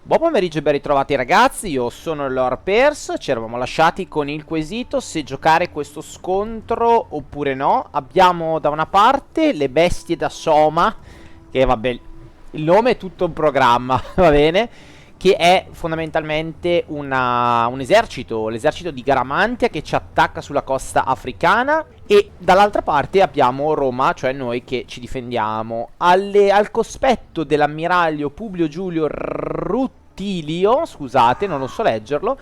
Buon pomeriggio e ben ritrovati ragazzi, io sono Lord Pers, ci eravamo lasciati con il quesito se giocare questo scontro oppure no. Abbiamo da una parte le bestie da Soma, che vabbè, il nome è tutto un programma, va bene? Che è fondamentalmente un esercito, l'esercito di Garamantia che ci attacca sulla costa africana. E dall'altra parte abbiamo Roma, cioè noi che ci difendiamo. Al cospetto dell'ammiraglio Publio Giulio Rutilio, scusate, non lo so leggerlo.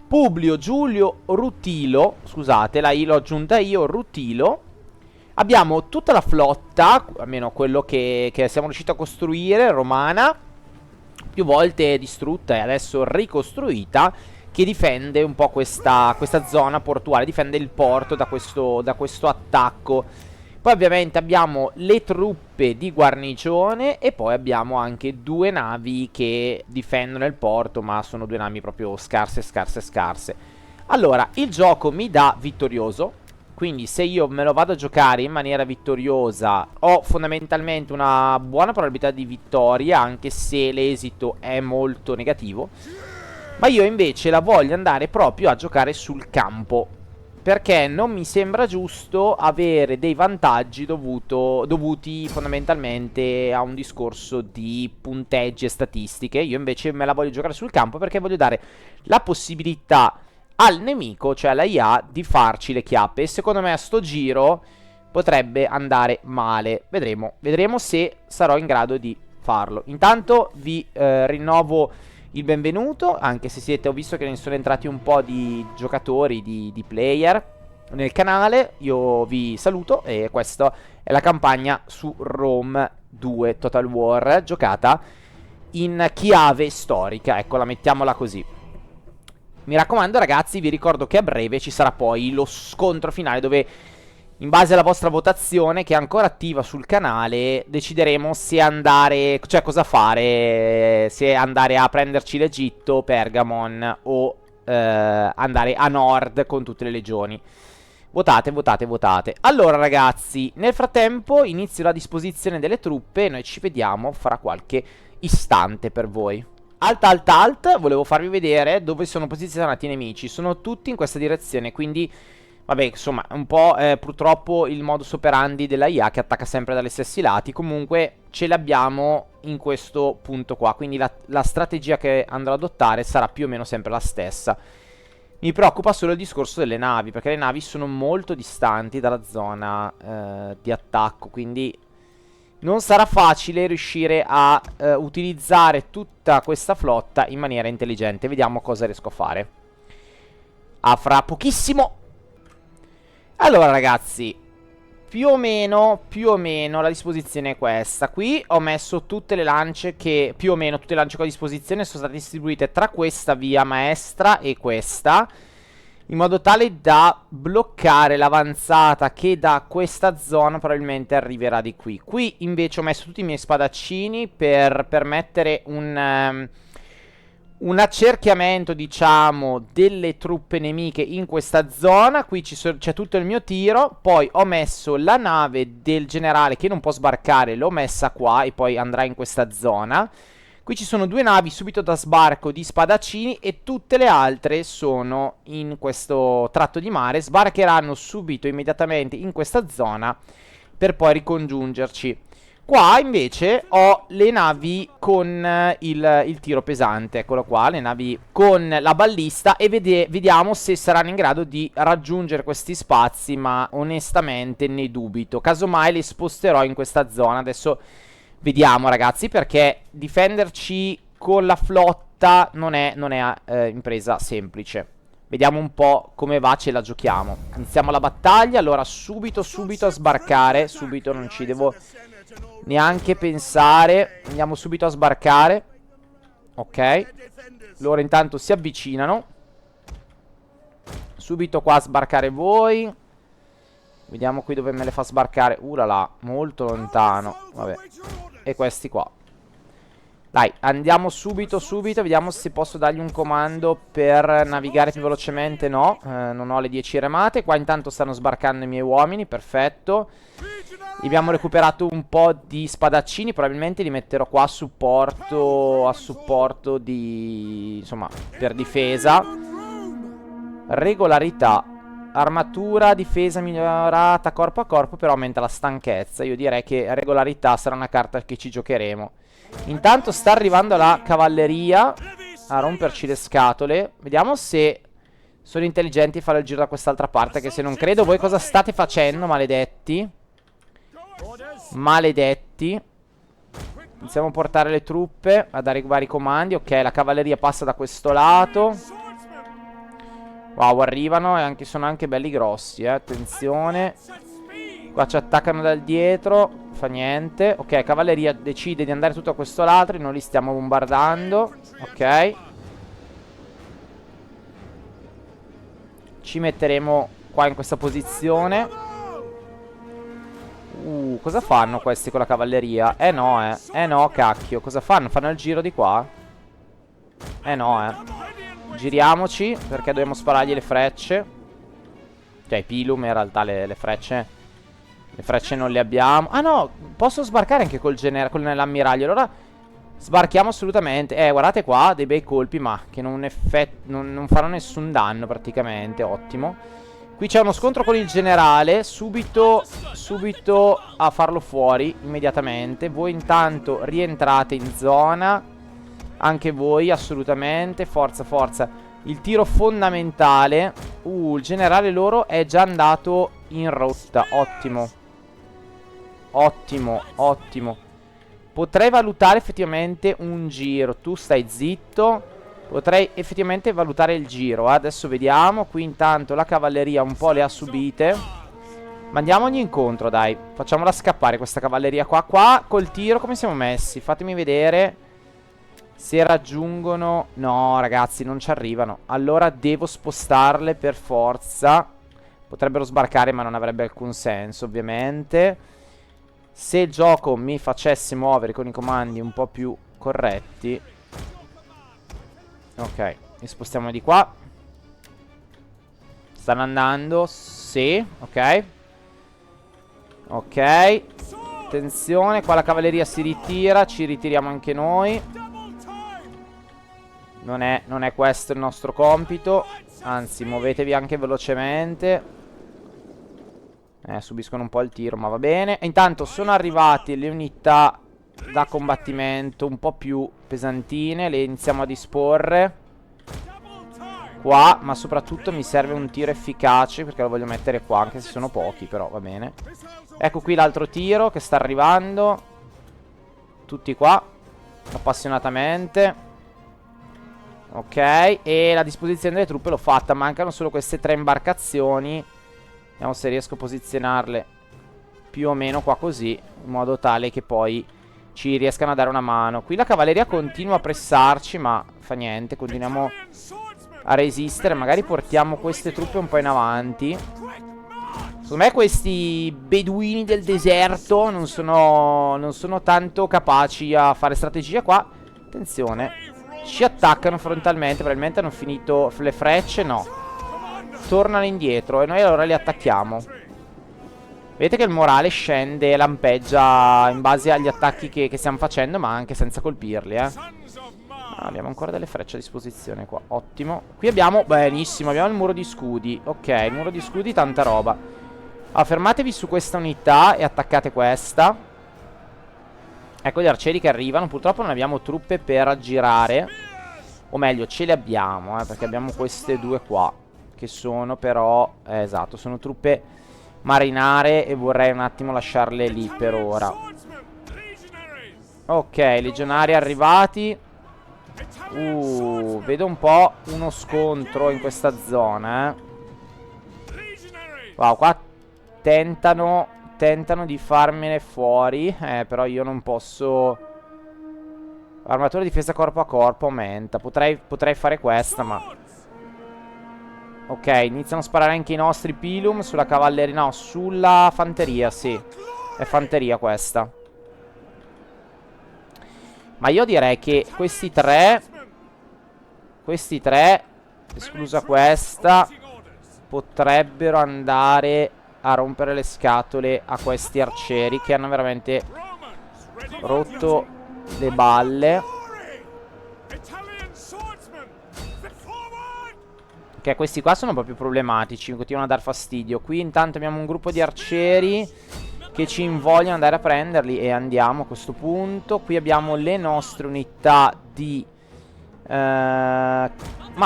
Publio Giulio Rutilo, scusate, la I l'ho aggiunta io, Rutilo. Abbiamo tutta la flotta, almeno quello che siamo riusciti a costruire, romana, più volte distrutta e adesso ricostruita, che difende un po' questa zona portuale, difende il porto da questo attacco. Poi ovviamente abbiamo le truppe di guarnigione e poi abbiamo anche due navi che difendono il porto, ma sono due navi proprio scarse, scarse, scarse. Allora, il gioco mi dà vittorioso, quindi se io me lo vado a giocare in maniera vittoriosa ho fondamentalmente una buona probabilità di vittoria, anche se l'esito è molto negativo. Ma io invece la voglio andare proprio a giocare sul campo, perché non mi sembra giusto avere dei vantaggi dovuti fondamentalmente a un discorso di punteggi e statistiche. Io invece me la voglio giocare sul campo perché voglio dare la possibilità al nemico, cioè alla IA, di farci le chiappe. E secondo me a sto giro potrebbe andare male. Vedremo se sarò in grado di farlo. Intanto vi rinnovo il benvenuto, anche se siete, ho visto che ne sono entrati un po' di giocatori, di player nel canale. Io vi saluto e questa è la campagna su Rome 2 Total War, giocata in chiave storica, ecco, la mettiamola così. Mi raccomando ragazzi, vi ricordo che a breve ci sarà poi lo scontro finale dove, in base alla vostra votazione che è ancora attiva sul canale, decideremo se andare, cioè cosa fare, se andare a prenderci l'Egitto, Pergamon o andare a nord con tutte le legioni. Votate, votate, votate. Allora ragazzi, nel frattempo inizio la disposizione delle truppe e noi ci vediamo fra qualche istante per voi. Alt, alt, alt, volevo farvi vedere dove sono posizionati i nemici. Sono tutti in questa direzione, quindi vabbè, insomma, un po' purtroppo il modus operandi della IA che attacca sempre dagli stessi lati. Comunque ce l'abbiamo in questo punto qua, quindi la strategia che andrò ad adottare sarà più o meno sempre la stessa. Mi preoccupa solo il discorso delle navi, perché le navi sono molto distanti dalla zona di attacco, quindi non sarà facile riuscire a utilizzare tutta questa flotta in maniera intelligente. Vediamo cosa riesco a fare. A fra pochissimo. Allora ragazzi, più o meno la disposizione è questa. Qui ho messo tutte le lance che, più o meno tutte le lance che ho a disposizione sono state distribuite tra questa via maestra e questa, in modo tale da bloccare l'avanzata che da questa zona probabilmente arriverà di qui. Qui invece ho messo tutti i miei spadaccini per permettere un accerchiamento, diciamo, delle truppe nemiche in questa zona. Qui c'è tutto il mio tiro. Poi ho messo la nave del generale che non può sbarcare, l'ho messa qua e poi andrà in questa zona. Qui ci sono due navi subito da sbarco di spadaccini e tutte le altre sono in questo tratto di mare. Sbarcheranno subito, immediatamente in questa zona per poi ricongiungerci. Qua invece ho le navi con il tiro pesante, eccolo qua, le navi con la ballista e vediamo se saranno in grado di raggiungere questi spazi, ma onestamente ne dubito. Casomai le sposterò in questa zona, adesso vediamo ragazzi, perché difenderci con la flotta non è impresa semplice. Vediamo un po' come va, ce la giochiamo. Iniziamo la battaglia, allora subito a sbarcare, subito, non ci devo neanche pensare. Andiamo subito a sbarcare. Ok. Loro intanto si avvicinano. Subito qua a sbarcare voi. Vediamo qui dove me le fa sbarcare. Là, molto lontano. Vabbè. E questi qua. Dai, andiamo subito, subito. Vediamo se posso dargli un comando per navigare più velocemente. No, non ho le 10 remate. Qua intanto stanno sbarcando i miei uomini. Perfetto. Abbiamo recuperato un po' di spadaccini. Probabilmente li metterò qua a supporto di... insomma, per difesa. Regolarità. Armatura, difesa migliorata corpo a corpo, però aumenta la stanchezza. Io direi che regolarità sarà una carta che ci giocheremo. Intanto sta arrivando la cavalleria a romperci le scatole. Vediamo se sono intelligenti a fare il giro da quest'altra parte, che se non credo. Voi cosa state facendo, maledetti? Maledetti. Iniziamo a portare le truppe, a dare i vari comandi. Ok, la cavalleria passa da questo lato. Wow, arrivano e sono anche belli grossi, attenzione. Qua ci attaccano dal dietro. Fa niente. Ok, cavalleria decide di andare tutto a questo lato. Noi li stiamo bombardando. Ok. Ci metteremo qua in questa posizione. Cosa fanno questi con la cavalleria? No, no, cacchio. Cosa fanno? Fanno il giro di qua? No, Giriamoci, perché dobbiamo sparargli le frecce. Cioè, i pilum in realtà le frecce... Le frecce non le abbiamo. Ah no, posso sbarcare anche con l'ammiraglio. Allora sbarchiamo assolutamente. Guardate qua, dei bei colpi, ma che non fanno nessun danno praticamente. Ottimo. Qui c'è uno scontro con il generale. Subito a farlo fuori, immediatamente. Voi intanto rientrate in zona. Anche voi, assolutamente. Forza, forza. Il tiro fondamentale. Il generale loro è già andato in rotta. Ottimo. Ottimo, ottimo. Potrei valutare effettivamente un giro. Tu stai zitto. Potrei effettivamente valutare il giro. Adesso vediamo. Qui intanto la cavalleria un po' le ha subite. Mandiamogli incontro, dai. Facciamola scappare questa cavalleria qua. Qua col tiro come siamo messi? Fatemi vedere se raggiungono... No, ragazzi, non ci arrivano. Allora devo spostarle per forza. Potrebbero sbarcare, ma non avrebbe alcun senso, ovviamente. Se il gioco mi facesse muovere con i comandi un po' più corretti. Ok, li spostiamo di qua. Stanno andando. Sì, ok. Ok. Attenzione, qua la cavalleria si ritira. Ci ritiriamo anche noi. Non è questo il nostro compito. Anzi, muovetevi anche velocemente. Subiscono un po' il tiro, ma va bene. E intanto sono arrivate le unità da combattimento un po' più pesantine. Le iniziamo a disporre qua, ma soprattutto mi serve un tiro efficace, perché lo voglio mettere qua, anche se sono pochi, però va bene. Ecco qui l'altro tiro che sta arrivando. Tutti qua, appassionatamente. Ok, e la disposizione delle truppe l'ho fatta. Mancano solo queste 3 imbarcazioni. Vediamo se riesco a posizionarle più o meno qua così, in modo tale che poi ci riescano a dare una mano. Qui la cavalleria continua a pressarci, ma fa niente, continuiamo a resistere. Magari portiamo queste truppe un po' in avanti. Secondo me questi beduini del deserto non sono tanto capaci a fare strategia qua. Attenzione, ci attaccano frontalmente. Probabilmente hanno finito le frecce, no. Tornano indietro e noi allora li attacchiamo. Vedete che il morale scende e lampeggia in base agli attacchi che stiamo facendo, ma anche senza colpirli, abbiamo ancora delle frecce a disposizione qua. Ottimo. Qui abbiamo, benissimo, abbiamo il muro di scudi. Ok, il muro di scudi, tanta roba. Allora, fermatevi su questa unità e attaccate questa. Ecco gli arcieri che arrivano. Purtroppo non abbiamo truppe per aggirare. O meglio, ce le abbiamo, perché abbiamo queste due qua, che sono però, esatto, sono truppe marinare e vorrei un attimo lasciarle lì per ora. Ok, legionari arrivati. Vedo un po' uno scontro in questa zona, Wow, qua tentano di farmene fuori, però io non posso. Armatura difesa corpo a corpo aumenta. Potrei fare questa, ma ok, iniziano a sparare anche i nostri pilum sulla cavalleria. No, sulla fanteria, sì. È fanteria questa. Ma io direi che questi tre, esclusa questa, potrebbero andare a rompere le scatole a questi arcieri che hanno veramente rotto le balle. Ok, questi qua sono proprio problematici, continuano a dar fastidio. Qui intanto abbiamo un gruppo di arcieri che ci invogliano ad andare a prenderli, e andiamo a questo punto. Qui abbiamo le nostre unità di... ma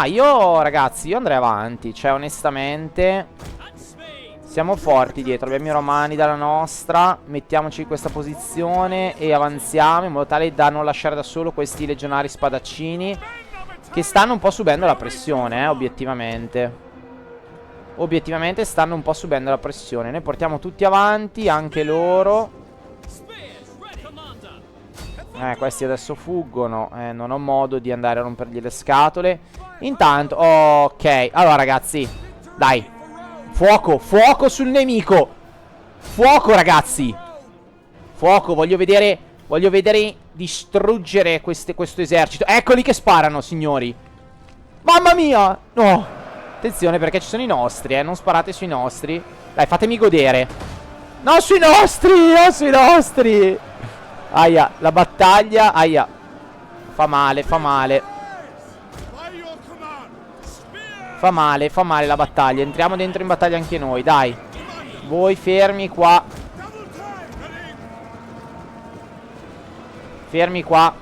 io, ragazzi, io andrei avanti. Cioè, onestamente, siamo forti dietro. Abbiamo i romani dalla nostra. Mettiamoci in questa posizione e avanziamo in modo tale da non lasciare da solo questi legionari spadaccini, che stanno un po' subendo la pressione, obiettivamente. Obiettivamente stanno un po' subendo la pressione. Noi portiamo tutti avanti, anche loro. Questi adesso fuggono. Non ho modo di andare a rompergli le scatole. Intanto, ok. Allora, ragazzi, dai. Fuoco, fuoco sul nemico. Fuoco, ragazzi. Fuoco, voglio vedere distruggere questo esercito. Eccoli che sparano, signori. Mamma mia. No. Attenzione, perché ci sono i nostri, non sparate sui nostri. Dai, fatemi godere. No, sui nostri, no, sui nostri. Aia, la battaglia, aia. Fa male, fa male. Fa male, fa male la battaglia. Entriamo dentro in battaglia anche noi, dai. Voi fermi qua. Fermi qua.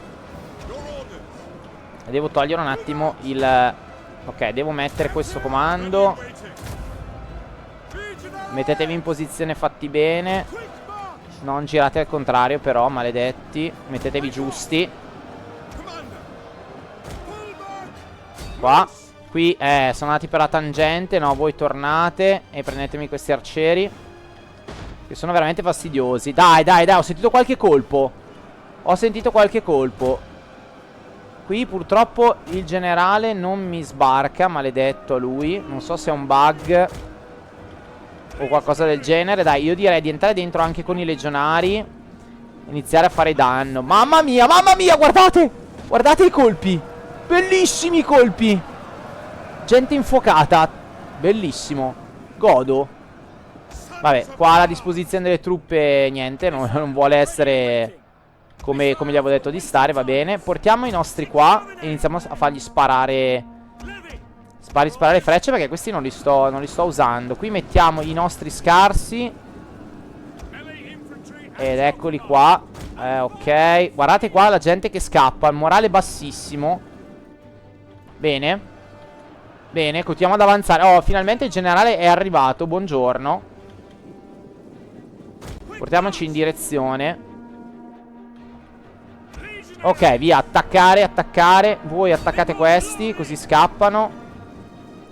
Devo togliere un attimo il... Ok, devo mettere questo comando. Mettetevi in posizione, fatti bene. Non girate al contrario però, maledetti. Mettetevi giusti. Qua. Qui, sono andati per la tangente. No, voi tornate e prendetemi questi arcieri, che sono veramente fastidiosi. Dai, dai, dai, ho sentito qualche colpo. Ho sentito qualche colpo. Qui purtroppo il generale non mi sbarca, maledetto a lui. Non so se è un bug o qualcosa del genere. Dai, io direi di entrare dentro anche con i legionari, iniziare a fare danno. Mamma mia, guardate. Guardate i colpi. Bellissimi i colpi. Gente infuocata. Bellissimo. Godo. Vabbè, qua la disposizione delle truppe, niente, non vuole essere... Come gli avevo detto di stare, va bene. Portiamo i nostri qua e iniziamo a fargli sparare. Sparare frecce, perché questi non li sto usando. Qui mettiamo i nostri scarsi. Ed eccoli qua. Ok. Guardate qua la gente che scappa. Il morale bassissimo. Bene. Bene, continuiamo ad avanzare. Oh, finalmente il generale è arrivato. Buongiorno. Portiamoci in direzione. Ok, via, attaccare, attaccare. Voi attaccate questi, così scappano.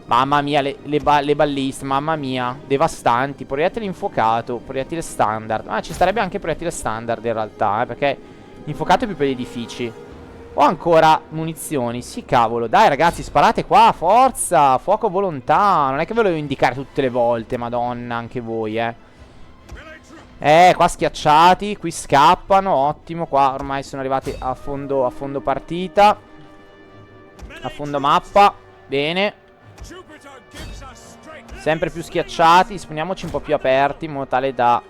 Mamma mia, le balliste, mamma mia. Devastanti, proiettile infuocato, proiettile standard. Ah, ci starebbe anche proiettile standard in realtà, perché l'infuocato è più per gli edifici. Ho ancora munizioni, sì cavolo. Dai ragazzi, sparate qua, forza. Fuoco a volontà. Non è che ve lo devo indicare tutte le volte, madonna, anche voi, qua schiacciati, qui scappano, ottimo. Qua ormai sono arrivati a fondo partita, a fondo mappa. Bene. Sempre più schiacciati, disponiamoci un po' più aperti, in modo tale da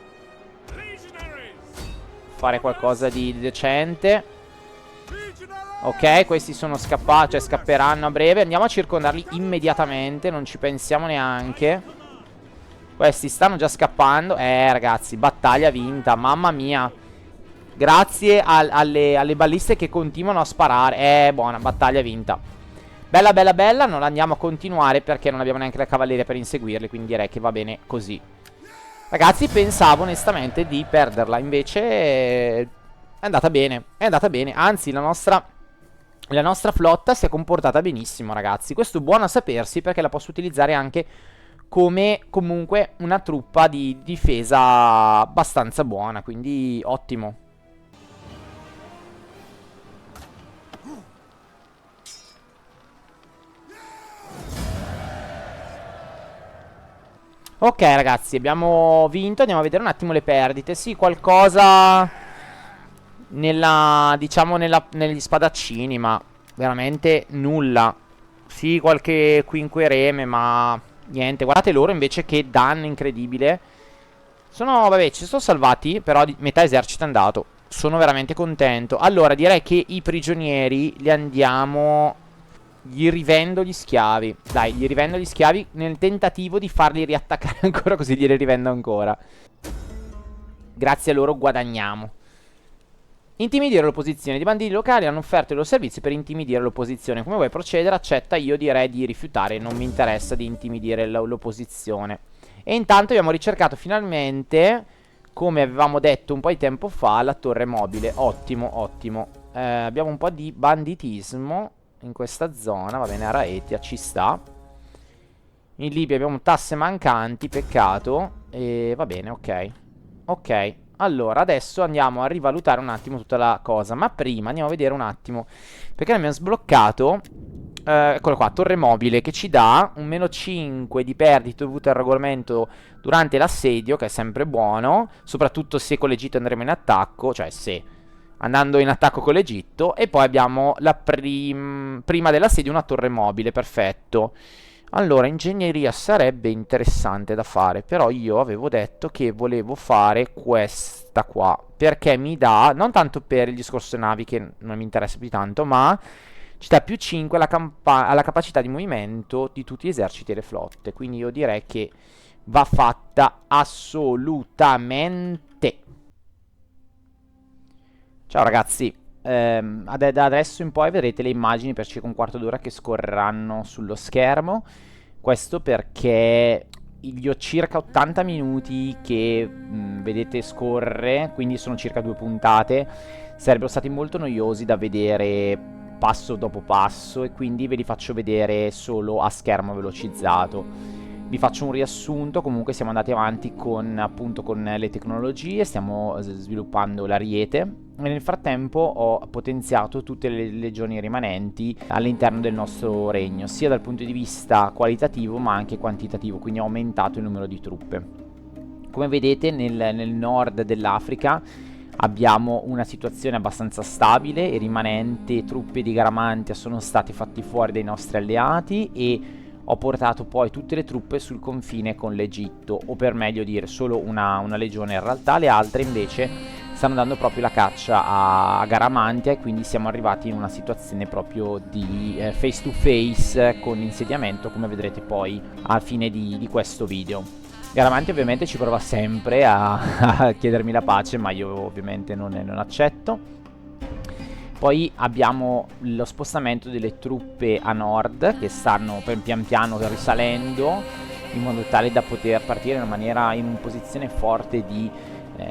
fare qualcosa di decente. Ok, questi sono scappati, cioè scapperanno a breve. Andiamo a circondarli immediatamente, non ci pensiamo neanche. Questi stanno già scappando. Ragazzi, battaglia vinta, mamma mia. Grazie alle balliste che continuano a sparare. Buona, battaglia vinta. Bella, bella, bella. Non andiamo a continuare perché non abbiamo neanche la cavalleria per inseguirli, quindi direi che va bene così. Ragazzi, pensavo onestamente di perderla, invece è andata bene. È andata bene, anzi la nostra flotta si è comportata benissimo, ragazzi. Questo è buono a sapersi, perché la posso utilizzare anche come comunque una truppa di difesa abbastanza buona, quindi ottimo. Ok ragazzi, abbiamo vinto. Andiamo a vedere un attimo le perdite. Sì, qualcosa diciamo, negli spadaccini, ma veramente nulla. Sì, qualche quinquereme, ma niente. Guardate loro invece che danno incredibile. Vabbè, ci sono salvati, però metà esercito è andato. Sono veramente contento. Allora, direi che i prigionieri li andiamo... Gli rivendo gli schiavi. Dai, gli rivendo gli schiavi nel tentativo di farli riattaccare ancora, così glieli rivendo ancora. Grazie a loro guadagniamo. Intimidire l'opposizione. I banditi locali hanno offerto i loro servizi per intimidire l'opposizione. Come vuoi procedere? Accetta. Io direi di rifiutare. Non mi interessa di intimidire l'opposizione. E intanto abbiamo ricercato finalmente, come avevamo detto un po' di tempo fa, la torre mobile. Ottimo, ottimo. Abbiamo un po' di banditismo in questa zona. Va bene, Araetia ci sta. In Libia abbiamo tasse mancanti. Peccato. E va bene, ok. Ok. Allora, adesso andiamo a rivalutare un attimo tutta la cosa. Ma prima andiamo a vedere un attimo, perché abbiamo sbloccato, eccolo qua, torre mobile, che ci dà un meno 5 di perdite dovute al regolamento durante l'assedio, che è sempre buono, soprattutto se con l'Egitto andremo in attacco, cioè se andando in attacco con l'Egitto. E poi abbiamo prima dell'assedio una torre mobile, perfetto. Allora, ingegneria sarebbe interessante da fare, però io avevo detto che volevo fare questa qua, perché mi dà, non tanto per il discorso navi che non mi interessa più tanto, ma ci dà più 5 alla capacità di movimento di tutti gli eserciti e le flotte, quindi io direi che va fatta assolutamente. Ciao ragazzi, da adesso in poi vedrete le immagini per circa un quarto d'ora che scorreranno sullo schermo. Questo perché gli ho circa 80 minuti che vedete scorrere, quindi sono circa 2 puntate. Sarebbero stati molto noiosi da vedere passo dopo passo, e quindi ve li faccio vedere solo a schermo velocizzato. Vi faccio un riassunto. Comunque siamo andati avanti con, appunto, con le tecnologie, stiamo sviluppando l'Ariete, e nel frattempo ho potenziato tutte le legioni rimanenti all'interno del nostro regno, sia dal punto di vista qualitativo ma anche quantitativo, quindi ho aumentato il numero di truppe. Come vedete nel nord dell'Africa abbiamo una situazione abbastanza stabile. I rimanenti truppe di Garamantia sono stati fatti fuori dai nostri alleati, e ho portato poi tutte le truppe sul confine con l'Egitto, o per meglio dire solo una legione in realtà. Le altre invece stanno dando proprio la caccia a Garamantia, e quindi siamo arrivati in una situazione proprio di face to face con l'insediamento, come vedrete poi al fine di questo video. Garamantia ovviamente ci prova sempre a chiedermi la pace, ma io ovviamente non accetto. Poi abbiamo lo spostamento delle truppe a nord, che stanno pian piano risalendo, in modo tale da poter partire in una posizione forte di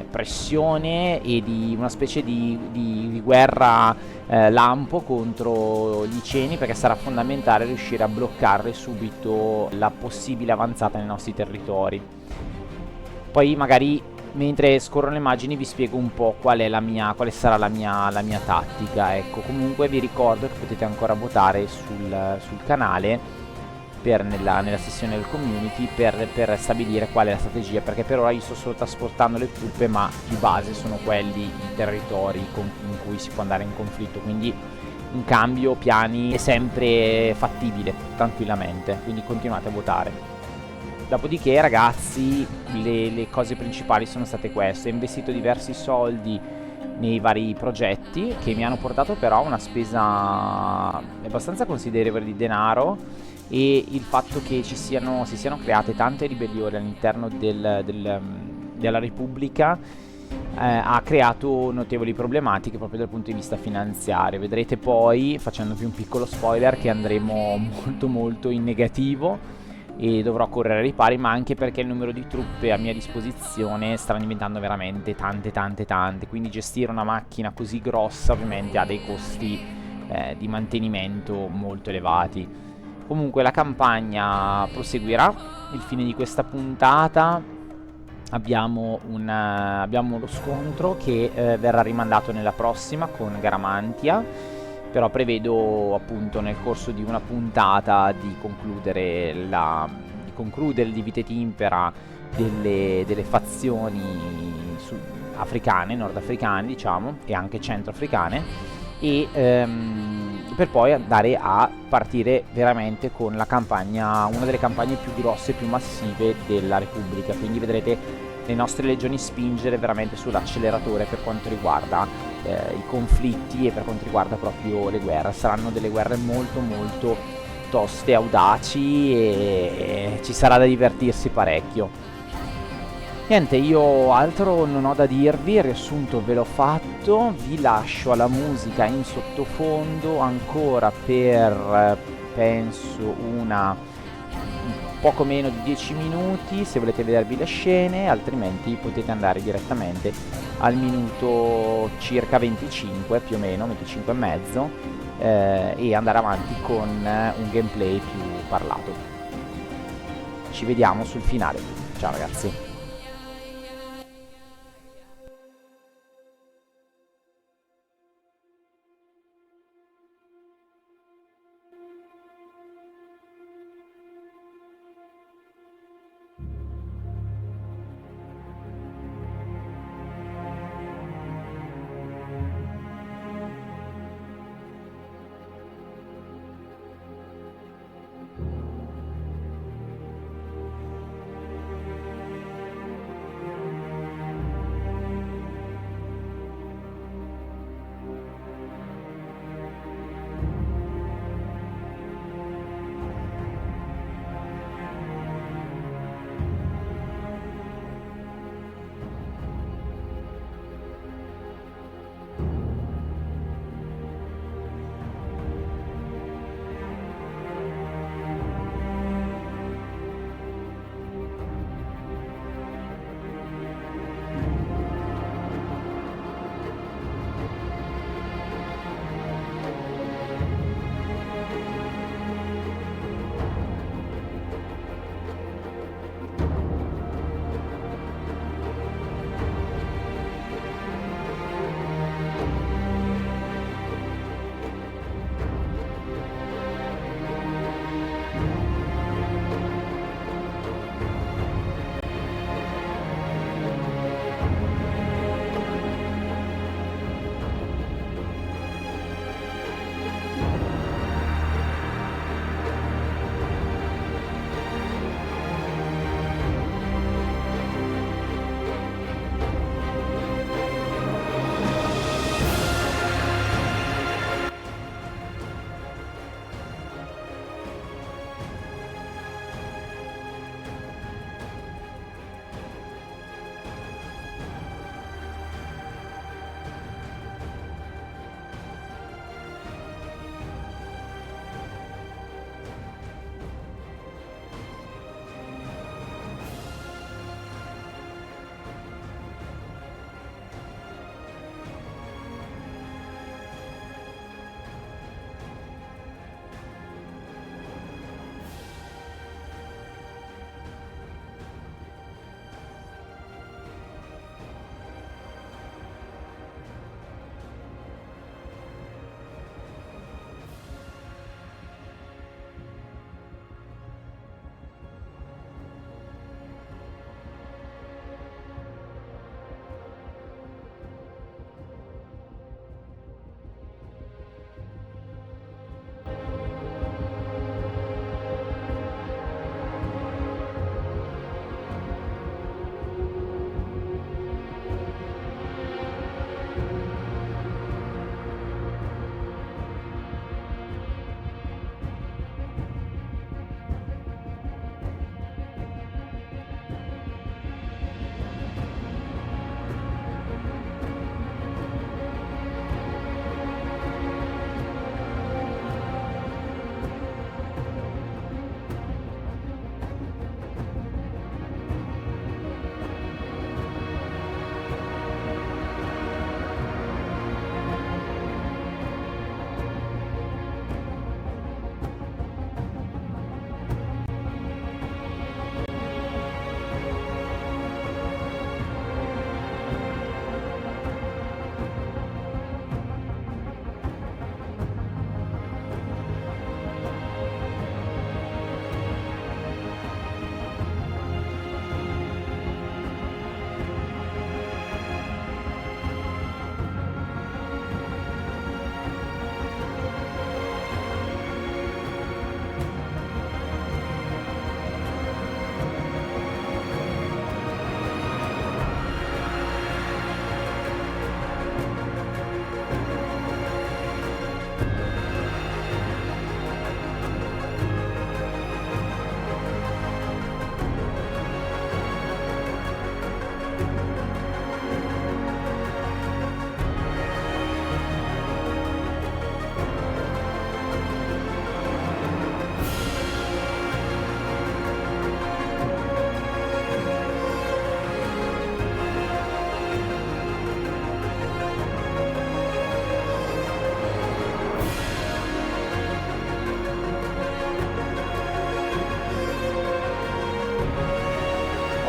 pressione e di una specie di guerra lampo contro gli Iceni, perché sarà fondamentale riuscire a bloccare subito la possibile avanzata nei nostri territori. Poi magari mentre scorrono le immagini vi spiego un po' quale sarà la mia tattica. Ecco, comunque vi ricordo che potete ancora votare sul canale nella sessione del community per stabilire qual è la strategia, perché per ora io sto solo trasportando le truppe, ma di base sono quelli i territori in cui si può andare in conflitto, quindi in cambio piani è sempre fattibile tranquillamente, quindi continuate a votare. Dopodiché ragazzi, le cose principali sono state queste: ho investito diversi soldi nei vari progetti, che mi hanno portato però a una spesa abbastanza considerevole di denaro, e il fatto che si siano create tante ribellioni all'interno della Repubblica ha creato notevoli problematiche proprio dal punto di vista finanziario. Vedrete poi, facendovi un piccolo spoiler, che andremo molto molto in negativo e dovrò correre ai ripari, ma anche perché il numero di truppe a mia disposizione sta diventando veramente tante, quindi gestire una macchina così grossa ovviamente ha dei costi di mantenimento molto elevati. Comunque la campagna proseguirà. Il fine di questa puntata abbiamo lo scontro che verrà rimandato nella prossima con Garamantia, però prevedo appunto nel corso di una puntata di concludere il Divide Impera delle fazioni africane, nordafricane diciamo, e anche centroafricane, e per poi andare a partire veramente con la campagna, una delle campagne più grosse e più massive della Repubblica. Quindi vedrete le nostre legioni spingere veramente sull'acceleratore per quanto riguarda i conflitti e per quanto riguarda proprio le guerre. Saranno delle guerre molto molto toste, audaci, e ci sarà da divertirsi parecchio. Niente, io altro non ho da dirvi, il riassunto ve l'ho fatto, vi lascio alla musica in sottofondo ancora per penso poco meno di 10 minuti se volete vedervi le scene, altrimenti potete andare direttamente al minuto circa 25, più o meno 25 e mezzo, e andare avanti con un gameplay più parlato. Ci vediamo sul finale. Ciao ragazzi.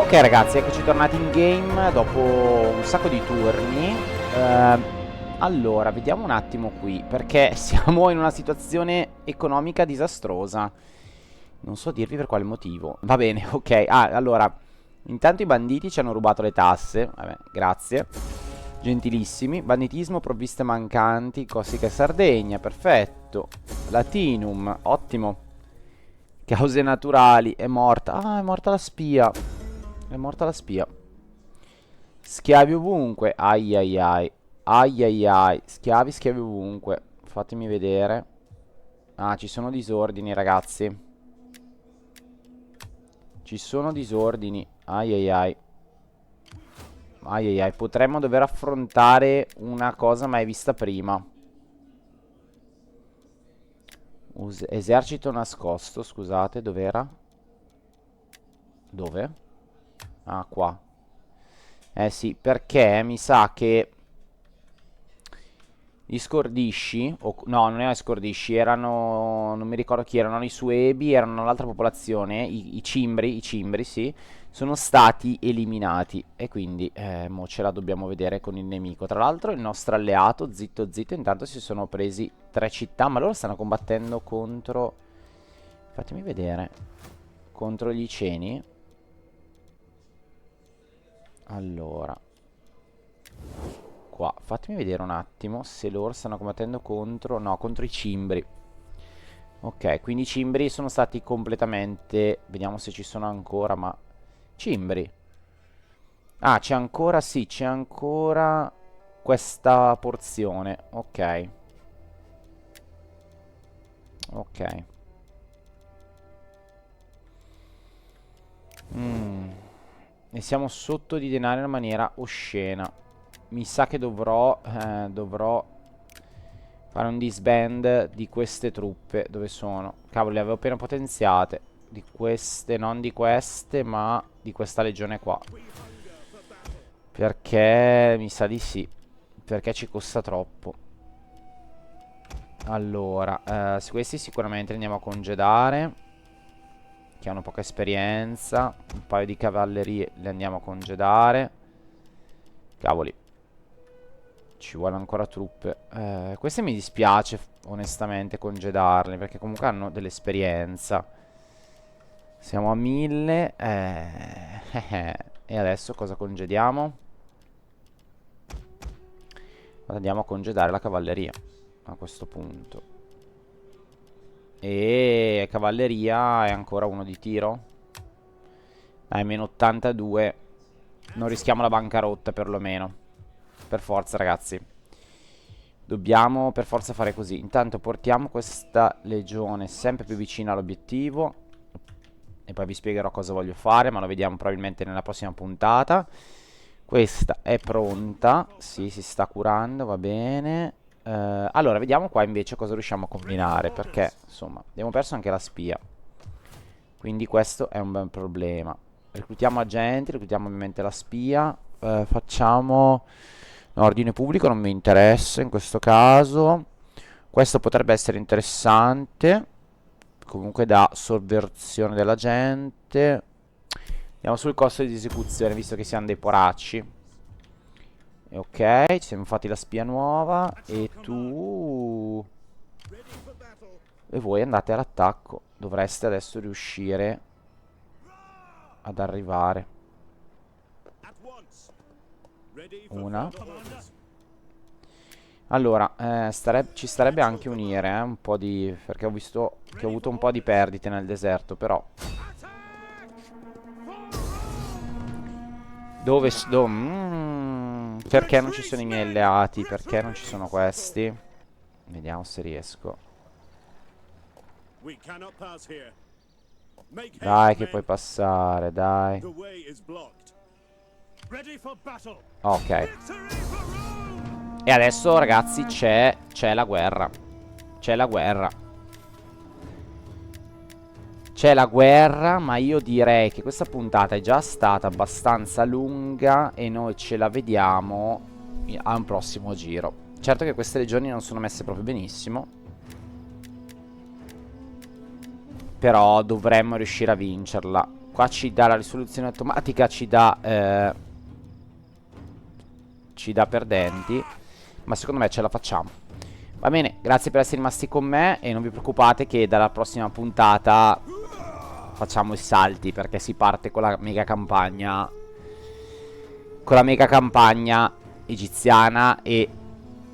Ok ragazzi, eccoci tornati in game dopo un sacco di turni. Allora, vediamo un attimo qui, perché siamo in una situazione economica disastrosa. Non so dirvi per quale motivo. Va bene, ok. Ah, allora, intanto i banditi ci hanno rubato le tasse. Vabbè, grazie. Gentilissimi. Banditismo, provviste mancanti, Corsica e Sardegna, perfetto. Latinum, ottimo. Cause naturali, è morta. Ah, è morta la spia. È morta la spia. Schiavi ovunque. Ai ai ai. Ai ai ai. Schiavi, schiavi ovunque. Fatemi vedere. Ah, ci sono disordini, ragazzi. Ci sono disordini. Ai ai ai. Ai ai ai. Potremmo dover affrontare una cosa mai vista prima. Esercito nascosto, scusate, dov'era? Dove? Ah, qua. Eh sì, perché mi sa che gli scordisci, no, non erano gli scordisci, erano, non mi ricordo chi erano, i Suebi, erano l'altra popolazione, i cimbri, sì, sono stati eliminati e quindi mo ce la dobbiamo vedere con il nemico. Tra l'altro il nostro alleato, zitto zitto, intanto si sono presi 3 città, ma loro stanno combattendo contro, fatemi vedere, contro gli Iceni. Allora, qua, fatemi vedere un attimo se loro stanno combattendo contro, no, contro i Cimbri. Ok, quindi i Cimbri sono stati completamente, vediamo se ci sono ancora, ma Cimbri. Ah, c'è ancora, sì, c'è ancora questa porzione. Ok. Ok. Mm. E siamo sotto di denaro in una maniera oscena. Mi sa che dovrò fare un disband di queste truppe. Dove sono? Cavolo, le avevo appena potenziate. Di queste, non di queste, ma di questa legione qua. Perché mi sa di sì. Perché ci costa troppo. Allora, questi sicuramente li andiamo a congedare. Che hanno poca esperienza. Un paio di cavallerie li andiamo a congedare. Cavoli. Ci vuole ancora truppe. Queste mi dispiace onestamente congedarle, perché comunque hanno dell'esperienza. Siamo a 1000. E adesso cosa congediamo? Andiamo a congedare la cavalleria a questo punto. E cavalleria è ancora uno di tiro. Dai, meno 82. Non rischiamo la bancarotta perlomeno. Per forza, ragazzi. Dobbiamo per forza fare così. Intanto portiamo questa legione sempre più vicina all'obiettivo. E poi vi spiegherò cosa voglio fare, ma lo vediamo probabilmente nella prossima puntata. Questa è pronta. Sì, si sta curando, va bene. Allora, vediamo qua invece cosa riusciamo a combinare. Perché, insomma, abbiamo perso anche la spia. Quindi questo è un bel problema. Reclutiamo agenti, reclutiamo ovviamente la spia. Facciamo... No, ordine pubblico non mi interessa in questo caso. Questo potrebbe essere interessante. Comunque da sovversione della gente. Andiamo sul costo di esecuzione, visto che siamo dei poracci. E ok, ci siamo fatti la spia nuova. E tu... E voi andate all'attacco. Dovreste adesso riuscire ad arrivare. Una. Allora, ci starebbe anche unire, un po' di... Perché ho visto che ho avuto un po' di perdite nel deserto, però... Perché non ci sono i miei alleati? Perché non ci sono questi? Vediamo se riesco. Dai che puoi passare, dai. Ok. E adesso, ragazzi, c'è la guerra. C'è la guerra. C'è la guerra, ma io direi che questa puntata è già stata abbastanza lunga e noi ce la vediamo a un prossimo giro. Certo che queste legioni non sono messe proprio benissimo, però dovremmo riuscire a vincerla. Qua ci dà la risoluzione automatica, ci dà perdenti. Ma secondo me ce la facciamo. Va bene, grazie per essere rimasti con me. E non vi preoccupate che dalla prossima puntata facciamo i salti, perché si parte con la mega campagna. Con la mega campagna egiziana e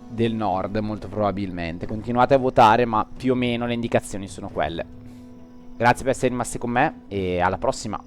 del nord, molto probabilmente. Continuate a votare, ma più o meno le indicazioni sono quelle. Grazie per essere rimasti con me e alla prossima.